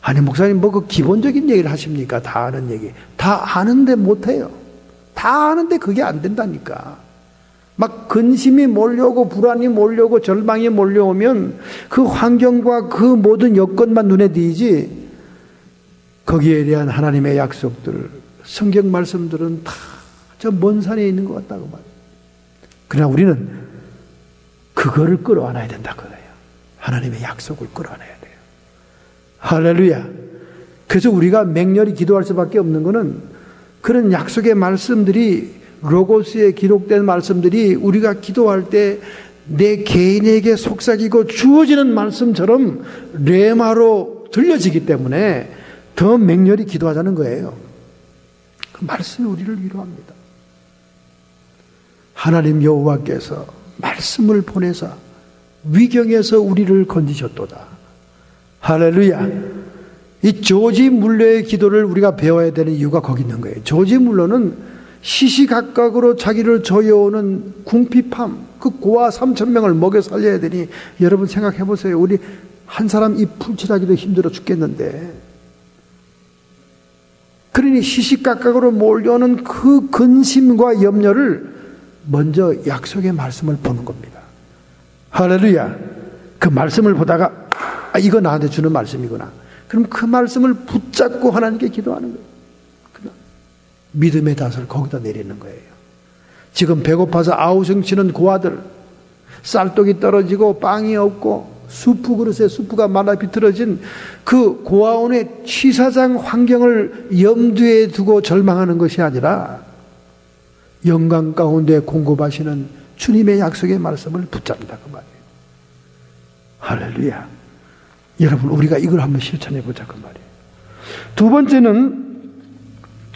아니 목사님 뭐 그 기본적인 얘기를 하십니까? 다 아는 얘기. 다 아는데 못해요. 다 아는데 그게 안 된다니까. 막 근심이 몰려오고 불안이 몰려오고 절망이 몰려오면 그 환경과 그 모든 여건만 눈에 띄지 거기에 대한 하나님의 약속들, 성경 말씀들은 다 저 먼 산에 있는 것 같다고 말이에요. 그러나 우리는 그거를 끌어안아야 된다고 해요. 하나님의 약속을 끌어안아야 돼요. 할렐루야. 그래서 우리가 맹렬히 기도할 수밖에 없는 것은 그런 약속의 말씀들이 로고스에 기록된 말씀들이 우리가 기도할 때 내 개인에게 속삭이고 주어지는 말씀처럼 레마로 들려지기 때문에 더 맹렬히 기도하자는 거예요. 그 말씀이 우리를 위로합니다. 하나님 여호와께서 말씀을 보내사 위경에서 우리를 건지셨도다. 할렐루야. 이 조지 물러의 기도를 우리가 배워야 되는 이유가 거기 있는 거예요. 조지 물러는 시시각각으로 자기를 조여오는 궁핍함, 그 고아 3,000명을 먹여 살려야 되니 여러분 생각해 보세요. 우리 한 사람 입 풀칠하기도 힘들어 죽겠는데 그러니 시시각각으로 몰려오는 그 근심과 염려를 먼저 약속의 말씀을 보는 겁니다. 할렐루야. 그 말씀을 보다가 이거 나한테 주는 말씀이구나. 그럼 그 말씀을 붙잡고 하나님께 기도하는 거예요. 믿음의 닷을 거기다 내리는 거예요. 지금 배고파서 아우성치는 고아들, 쌀떡이 떨어지고 빵이 없고 수프 그릇에 수프가 말라 비틀어진 그 고아원의 취사장 환경을 염두에 두고 절망하는 것이 아니라 영광 가운데 공급하시는 주님의 약속의 말씀을 붙잡는다 그 말이에요. 할렐루야. 여러분 우리가 이걸 한번 실천해 보자 그 말이에요. 두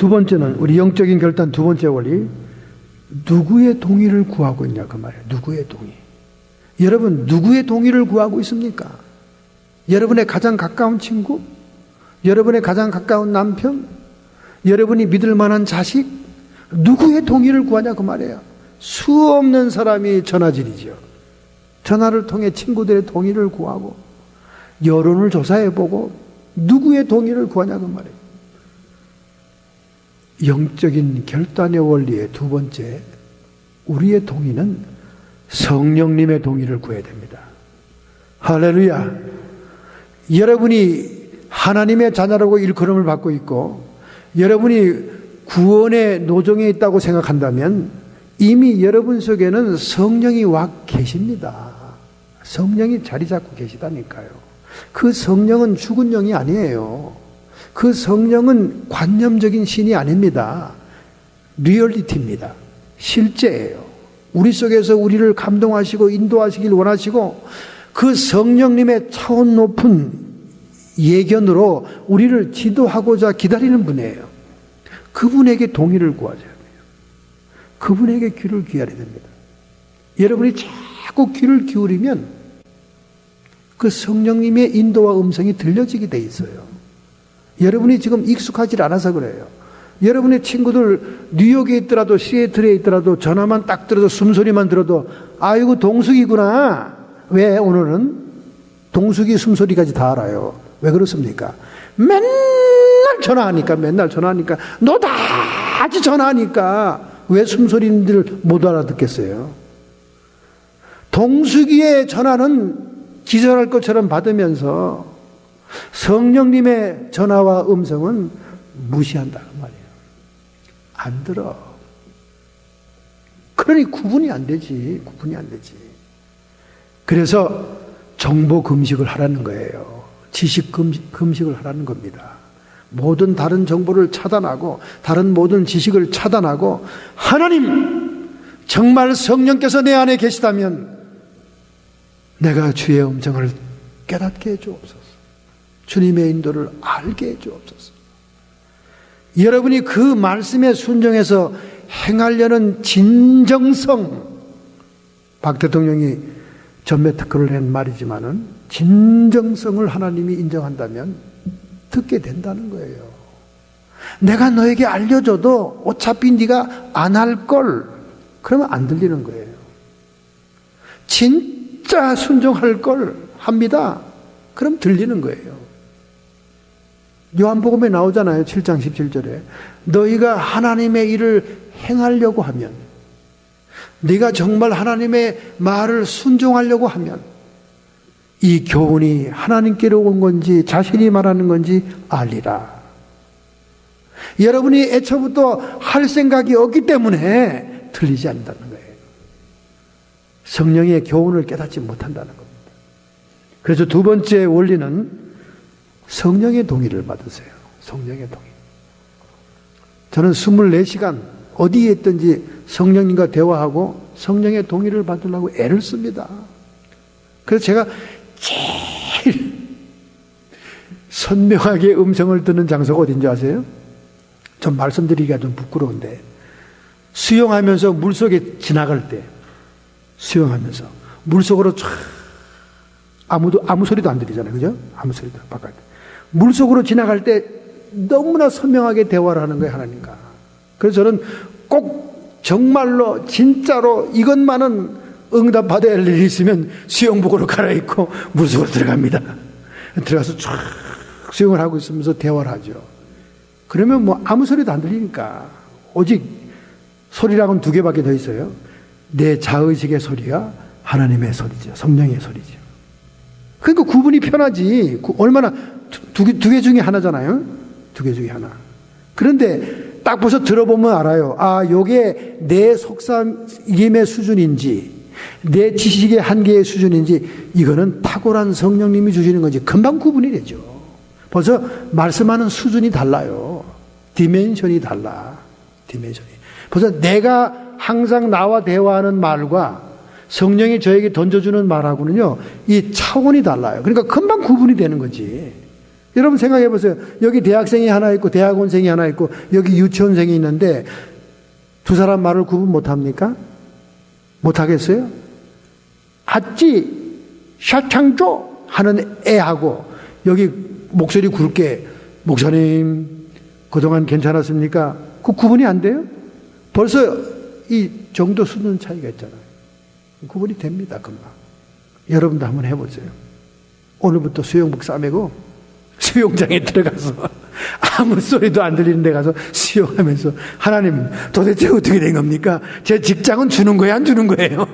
번째는 우리 영적인 결단 두 번째 원리, 누구의 동의를 구하고 있냐 그 말이에요. 누구의 동의. 여러분 누구의 동의를 구하고 있습니까? 여러분의 가장 가까운 친구? 여러분의 가장 가까운 남편? 여러분이 믿을 만한 자식? 누구의 동의를 구하냐 그 말이에요. 수 없는 사람이 전화질이죠. 전화를 통해 친구들의 동의를 구하고 여론을 조사해보고 누구의 동의를 구하냐 그 말이에요. 영적인 결단의 원리의 두 번째, 우리의 동의는 성령님의 동의를 구해야 됩니다. 할렐루야. 여러분이 하나님의 자녀라고 일컬음을 받고 있고 여러분이 구원의 노정에 있다고 생각한다면 이미 여러분 속에는 성령이 와 계십니다. 성령이 자리 잡고 계시다니까요. 그 성령은 죽은 영이 아니에요. 그 성령은 관념적인 신이 아닙니다. 리얼리티입니다. 실제예요. 우리 속에서 우리를 감동하시고 인도하시길 원하시고 그 성령님의 차원 높은 예견으로 우리를 지도하고자 기다리는 분이에요. 그분에게 동의를 구하셔야 돼요. 그분에게 귀를 기울여야 됩니다. 여러분이 자꾸 귀를 기울이면 그 성령님의 인도와 음성이 들려지게 돼 있어요. 여러분이 지금 익숙하지 않아서 그래요. 여러분의 친구들 뉴욕에 있더라도 시애틀에 있더라도 전화만 딱 들어도 숨소리만 들어도 아이고 동숙이구나. 왜 오늘은 동숙이 숨소리까지 다 알아요. 왜 그렇습니까? 맨날 전화하니까 너 다 같이 전화하니까 왜 숨소리인들 못 알아듣겠어요? 동숙이의 전화는 기절할 것처럼 받으면서 성령님의 전화와 음성은 무시한다는 말이에요. 안 들어. 그러니 구분이 안 되지. 그래서 정보 금식을 하라는 거예요. 지식 금식을 하라는 겁니다. 모든 다른 정보를 차단하고 다른 모든 지식을 차단하고 하나님 정말 성령께서 내 안에 계시다면 내가 주의 음성을 깨닫게 해주옵소서. 주님의 인도를 알게 해주옵소서. 여러분이 그 말씀에 순종해서 행하려는 진정성, 박 대통령이 전매 특허를 한 말이지만은 진정성을 하나님이 인정한다면 듣게 된다는 거예요. 내가 너에게 알려줘도 어차피 네가 안 할 걸, 그러면 안 들리는 거예요. 진짜 순종할 걸 합니다. 그럼 들리는 거예요. 요한복음에 나오잖아요. 7장 17절에 너희가 하나님의 일을 행하려고 하면, 네가 정말 하나님의 말을 순종하려고 하면 이 교훈이 하나님께로 온 건지 자신이 말하는 건지 알리라. 여러분이 애초부터 할 생각이 없기 때문에 들리지 않는다는 거예요. 성령의 교훈을 깨닫지 못한다는 겁니다. 그래서 두 번째 원리는 성령의 동의를 받으세요. 성령의 동의. 저는 24시간 어디에 있든지 성령님과 대화하고 성령의 동의를 받으려고 애를 씁니다. 그래서 제가 제일 선명하게 음성을 듣는 장소가 어딘지 아세요? 좀 말씀드리기가 좀 부끄러운데, 수영하면서 물속에 지나갈 때, 수영하면서 물속으로 쫙 아무 소리도 안 들리잖아요. 그죠? 아무 소리도 바깥에. 물속으로 지나갈 때 너무나 선명하게 대화를 하는 거예요, 하나님과. 그래서 저는 꼭 정말로 진짜로 이것만은 응답받아야 할 일이 있으면 수영복으로 갈아입고 물속으로 들어갑니다. 들어가서 쫙 수영을 하고 있으면서 대화를 하죠. 그러면 뭐 아무 소리도 안 들리니까. 오직 소리랑은 두 개밖에 더 있어요. 내 자의식의 소리가 하나님의 소리죠. 성령의 소리죠. 그러니까 구분이 편하지. 얼마나 두 개 중에 하나잖아요. 두 개 중에 하나. 그런데 딱 벌써 들어보면 알아요. 아, 요게 내 속삭임의 수준인지 내 지식의 한계의 수준인지, 이거는 탁월한 성령님이 주시는 건지 금방 구분이 되죠. 벌써 말씀하는 수준이 달라요. 디멘션이 달라. 디멘션이. 벌써 내가 항상 나와 대화하는 말과 성령이 저에게 던져주는 말하고는요, 이 차원이 달라요. 그러니까 금방 구분이 되는 거지. 여러분 생각해 보세요. 여기 대학생이 하나 있고 대학원생이 하나 있고 여기 유치원생이 있는데 두 사람 말을 구분 못 합니까? 못 하겠어요? 아찌 샤창조 하는 애하고 여기 목소리 굵게 목사님 그동안 괜찮았습니까? 그 구분이 안 돼요? 벌써 이 정도 수준 차이가 있잖아요. 구분이 됩니다. 금방. 여러분도 한번 해보세요. 오늘부터 수영복 싸매고 수영장에 들어가서 아무 소리도 안 들리는 데 가서 수영하면서 하나님 도대체 어떻게 된 겁니까? 제 직장은 주는 거예요? 안 주는 거예요?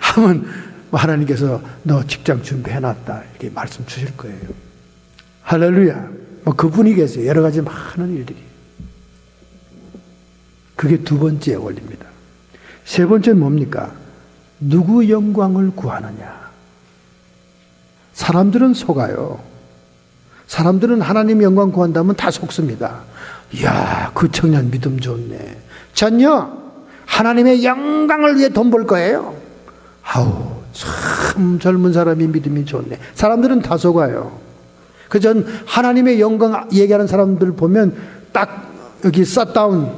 하면 하나님께서 너 직장 준비해놨다 이렇게 말씀 주실 거예요. 할렐루야. 뭐 그분이 계세요. 여러 가지 많은 일들이. 그게 두 번째 원리입니다. 세 번째는 뭡니까? 누구 영광을 구하느냐. 사람들은 속아요. 사람들은 하나님 영광 구한다면 다 속습니다. 이야, 그 청년 믿음 좋네. 전요, 하나님의 영광을 위해 돈 벌 거예요. 아우, 참 젊은 사람이 믿음이 좋네. 사람들은 다 속아요. 전 하나님의 영광 얘기하는 사람들 보면 딱 여기 샷다운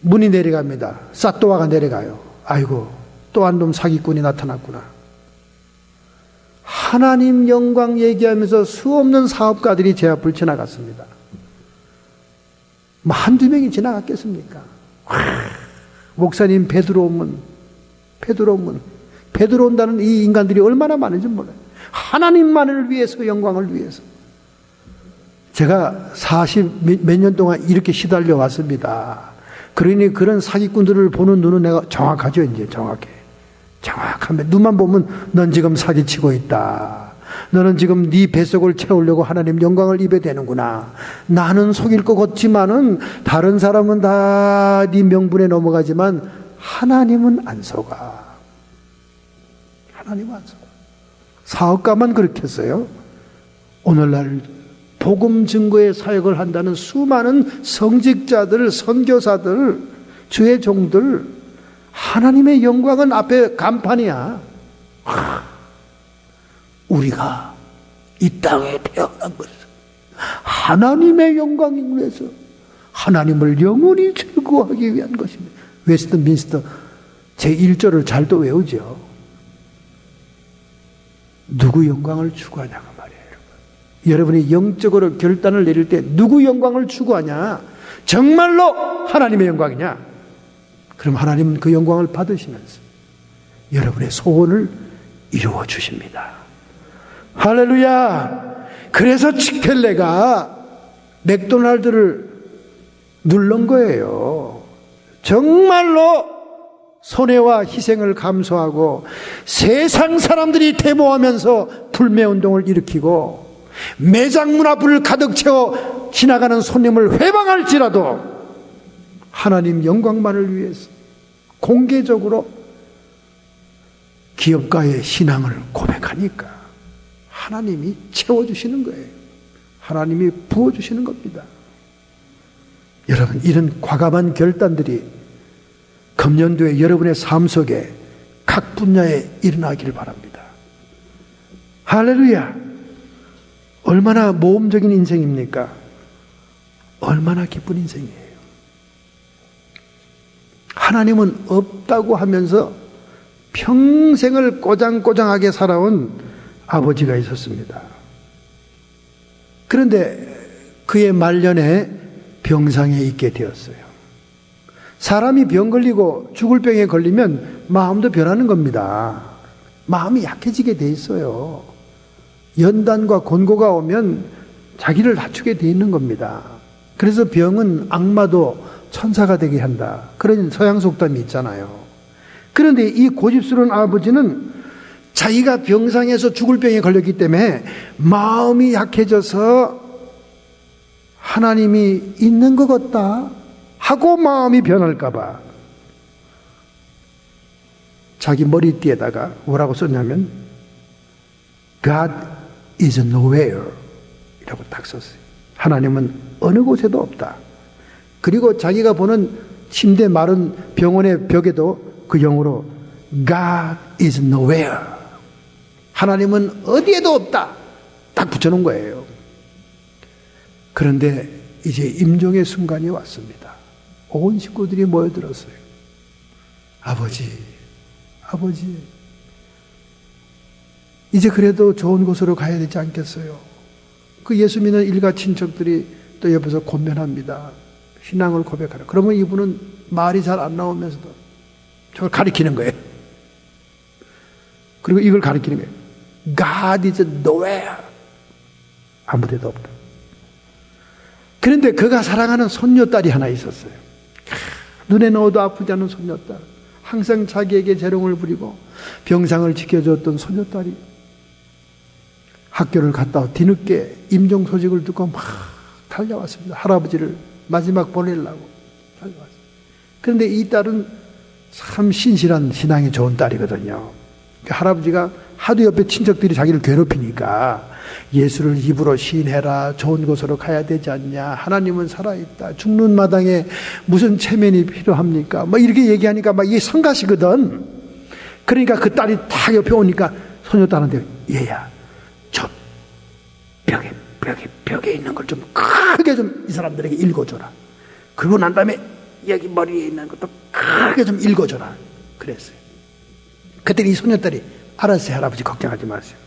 문이 내려갑니다. 샷도어가 내려가요. 아이고, 또 한 놈 사기꾼이 나타났구나. 하나님 영광 얘기하면서 수없는 사업가들이 제 앞을 지나갔습니다. 뭐 한두 명이 지나갔겠습니까? 목사님 베드로 온다는 이 인간들이 얼마나 많은지 몰라요. 하나님만을 위해서, 영광을 위해서. 제가 40 몇 년 동안 이렇게 시달려 왔습니다. 그러니 그런 사기꾼들을 보는 눈은 내가 정확하죠. 이제 정확하면 눈만 보면 넌 지금 사기치고 있다. 너는 지금 네 뱃속을 채우려고 하나님 영광을 입에 대는구나. 나는 속일 것 같지만은 다른 사람은 다 네 명분에 넘어가지만 하나님은 안 속아. 하나님은 안 속아. 사업가만 그렇겠어요. 오늘날 복음 증거의 사역을 한다는 수많은 성직자들, 선교사들, 주의 종들, 하나님의 영광은 앞에 간판이야. 우리가 이 땅에 태어난 것은 하나님의 영광을 위해서, 하나님을 영원히 즐거워하기 위한 것입니다. 웨스트민스터 제1조를 잘 또 외우죠. 누구 영광을 추구하냐가 말이에요. 여러분이 영적으로 결단을 내릴 때 누구 영광을 추구하냐? 정말로 하나님의 영광이냐? 그럼 하나님은 그 영광을 받으시면서 여러분의 소원을 이루어 주십니다. 할렐루야. 그래서 치켈레가 맥도날드를 누른 거예요. 정말로 손해와 희생을 감수하고 세상 사람들이 데모하면서 불매운동을 일으키고 매장 문 앞을 가득 채워 지나가는 손님을 회방할지라도 하나님 영광만을 위해서 공개적으로 기업가의 신앙을 고백하니까 하나님이 채워주시는 거예요. 하나님이 부어주시는 겁니다. 여러분, 이런 과감한 결단들이 금년도에 여러분의 삶 속에 각 분야에 일어나기를 바랍니다. 할렐루야. 얼마나 모험적인 인생입니까? 얼마나 기쁜 인생이에요. 하나님은 없다고 하면서 평생을 꼬장꼬장하게 살아온 아버지가 있었습니다. 그런데 그의 말년에 병상에 있게 되었어요. 사람이 병 걸리고 죽을 병에 걸리면 마음도 변하는 겁니다. 마음이 약해지게 돼 있어요. 연단과 권고가 오면 자기를 낮추게 돼 있는 겁니다. 그래서 병은 악마도 천사가 되게 한다. 그런 서양 속담이 있잖아요. 그런데 이 고집스러운 아버지는 자기가 병상에서 죽을 병에 걸렸기 때문에 마음이 약해져서 하나님이 있는 것 같다 하고 마음이 변할까봐 자기 머리띠에다가 뭐라고 썼냐면 God is nowhere 이라고 딱 썼어요. 하나님은 어느 곳에도 없다. 그리고 자기가 보는 침대 마른 병원의 벽에도 그 영어로 God is nowhere, 하나님은 어디에도 없다 딱 붙여놓은 거예요. 그런데 이제 임종의 순간이 왔습니다. 온 식구들이 모여들었어요. 아버지 이제 그래도 좋은 곳으로 가야 되지 않겠어요? 그 예수 믿는 일가 친척들이 또 옆에서 권면합니다. 신앙을 고백하라. 그러면 이분은 말이 잘 안 나오면서도 저걸 가리키는 거예요. 그리고 이걸 가리키는 거예요. God is nowhere. 아무 데도 없다. 그런데 그가 사랑하는 손녀딸이 하나 있었어요. 눈에 넣어도 아프지 않은 손녀딸. 항상 자기에게 재롱을 부리고 병상을 지켜줬던 손녀딸이 학교를 갔다 와 뒤늦게 임종 소식을 듣고 막 달려왔습니다. 할아버지를 마지막 보내려고 달려왔어요. 그런데 이 딸은 참 신실한 신앙이 좋은 딸이거든요. 할아버지가 하도 옆에 친척들이 자기를 괴롭히니까 예수를 입으로 시인해라, 좋은 곳으로 가야 되지 않냐, 하나님은 살아있다, 죽는 마당에 무슨 체면이 필요합니까, 뭐 이렇게 얘기하니까 막 이게 성가시거든. 그러니까 그 딸이 딱 옆에 오니까 소녀딸한테, 얘야, 저 벽에 있는 걸 좀 크게 좀 이 사람들에게 읽어줘라. 그러고 난 다음에 여기 머리에 있는 것도 크게 좀 읽어줘라. 그랬어요. 그때 이 소녀딸이, 알았어요, 할아버지 걱정하지 마세요.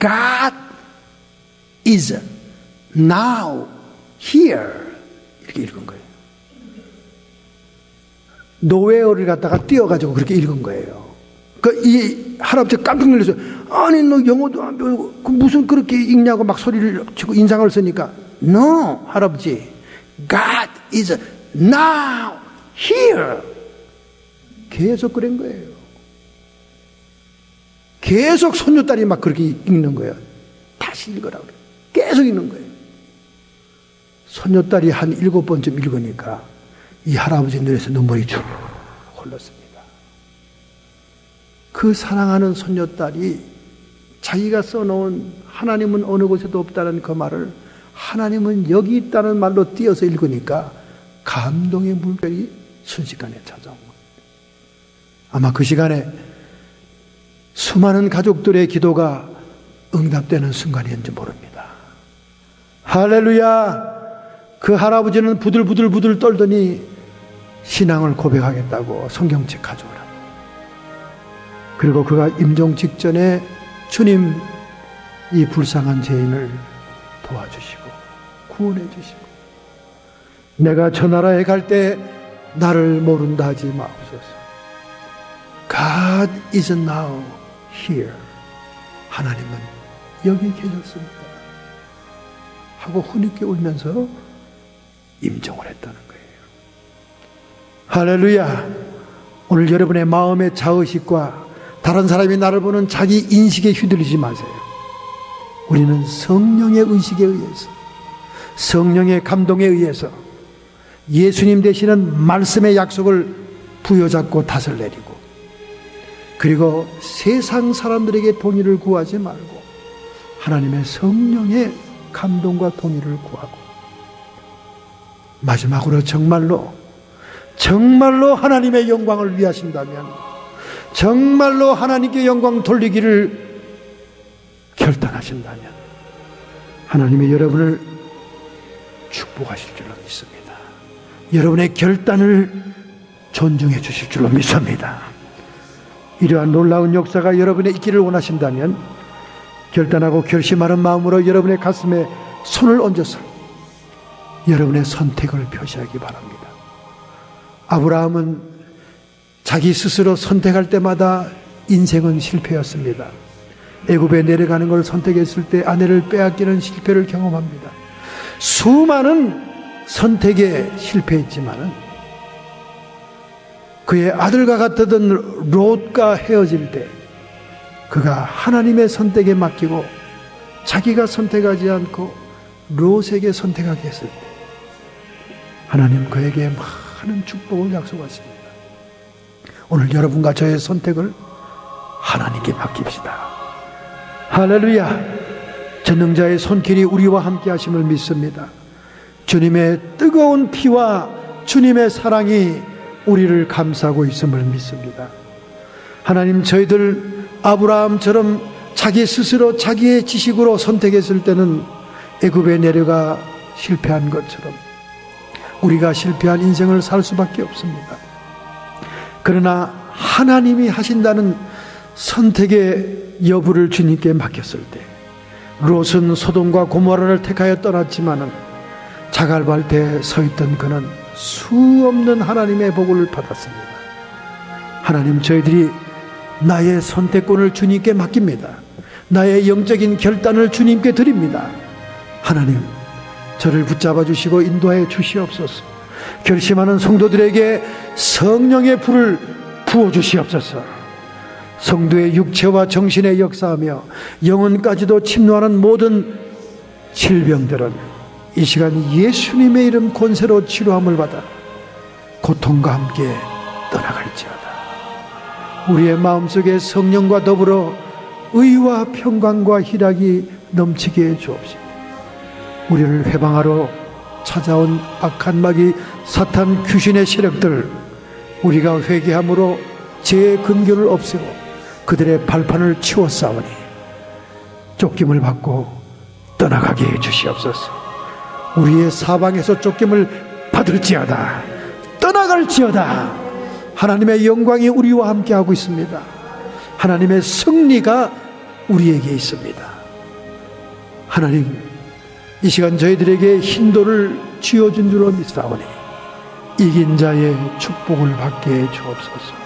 God is now here. 이렇게 읽은 거예요. 노웨어를 갖다가 띄어가지고 그렇게 읽은 거예요. 이 할아버지 깜짝 놀랐어요. 아니, 너 영어도 안 배우고 무슨 그렇게 읽냐고 막 소리를 치고 인상을 쓰니까, No, 할아버지, God is now here. 계속 그런 거예요. 계속 손녀딸이 막 그렇게 읽는 거예요. 다시 읽으라고 그래요. 계속 읽는 거예요. 손녀딸이 한 7번쯤 읽으니까 이 할아버지 눈에서 눈물이 쭉 흘렀습니다. 그 사랑하는 손녀딸이 자기가 써놓은 하나님은 어느 곳에도 없다는 그 말을 하나님은 여기 있다는 말로 띄어서 읽으니까 감동의 물결이 순식간에 찾아온 거예요. 아마 그 시간에 수많은 가족들의 기도가 응답되는 순간이었는지 모릅니다. 할렐루야. 그 할아버지는 부들부들 떨더니 신앙을 고백하겠다고 성경책 가져오라. 그리고 그가 임종 직전에 주님, 이 불쌍한 죄인을 도와주시고 구원해 주시고 내가 저 나라에 갈 때 나를 모른다 하지 마옵소서. God is now here. 하나님은 여기 계셨습니다 하고 흐느껴 울면서 임종을 했다는 거예요. 할렐루야. 오늘 여러분의 마음의 자의식과 다른 사람이 나를 보는 자기 인식에 휘둘리지 마세요. 우리는 성령의 의식에 의해서, 성령의 감동에 의해서 예수님 되시는 말씀의 약속을 부여잡고 탓을 내리고, 그리고 세상 사람들에게 동의를 구하지 말고 하나님의 성령의 감동과 동의를 구하고, 마지막으로 정말로 하나님의 영광을 위하신다면, 정말로 하나님께 영광 돌리기를 결단하신다면 하나님이 여러분을 축복하실 줄로 믿습니다. 여러분의 결단을 존중해 주실 줄로 믿습니다. 이러한 놀라운 역사가 여러분에 있기를 원하신다면 결단하고 결심하는 마음으로 여러분의 가슴에 손을 얹어서 여러분의 선택을 표시하기 바랍니다. 아브라함은 자기 스스로 선택할 때마다 인생은 실패였습니다. 애굽에 내려가는 걸 선택했을 때 아내를 빼앗기는 실패를 경험합니다. 수많은 선택에 실패했지만은 그의 아들과 같았던 롯과 헤어질 때 그가 하나님의 선택에 맡기고 자기가 선택하지 않고 롯에게 선택하게 했을 때 하나님 그에게 많은 축복을 약속하십니다. 오늘 여러분과 저의 선택을 하나님께 맡깁시다. 할렐루야. 전능자의 손길이 우리와 함께 하심을 믿습니다. 주님의 뜨거운 피와 주님의 사랑이 우리를 감싸고 있음을 믿습니다. 하나님, 저희들 아브라함처럼 자기 스스로 자기의 지식으로 선택했을 때는 애굽에 내려가 실패한 것처럼 우리가 실패한 인생을 살 수밖에 없습니다. 그러나 하나님이 하신다는 선택의 여부를 주님께 맡겼을 때 롯은 소돔과 고모라를 택하여 떠났지만은 자갈밭에 서 있던 그는 수없는 하나님의 복을 받았습니다. 하나님, 저희들이 나의 선택권을 주님께 맡깁니다. 나의 영적인 결단을 주님께 드립니다. 하나님, 저를 붙잡아 주시고 인도하여 주시옵소서. 결심하는 성도들에게 성령의 불을 부어 주시옵소서. 성도의 육체와 정신에 역사하며 영혼까지도 침노하는 모든 질병들은 이 시간 예수님의 이름 권세로 치료함을 받아 고통과 함께 떠나갈지어다. 우리의 마음속에 성령과 더불어 의와 평강과 희락이 넘치게 해 주옵시고, 우리를 회방하러 찾아온 악한 마귀 사탄 귀신의 세력들, 우리가 회개함으로 죄의 근교를 없애고 그들의 발판을 치워 싸우니 쫓김을 받고 떠나가게 해 주시옵소서. 우리의 사방에서 쫓김을 받을지어다, 떠나갈지어다, 하나님의 영광이 우리와 함께하고 있습니다. 하나님의 승리가 우리에게 있습니다. 하나님, 이 시간 저희들에게 hin도를 쥐어준 줄로 믿사오니 이긴 자의 축복을 받게 해 주옵소서.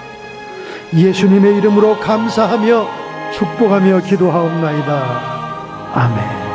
예수님의 이름으로 감사하며 축복하며 기도하옵나이다. 아멘.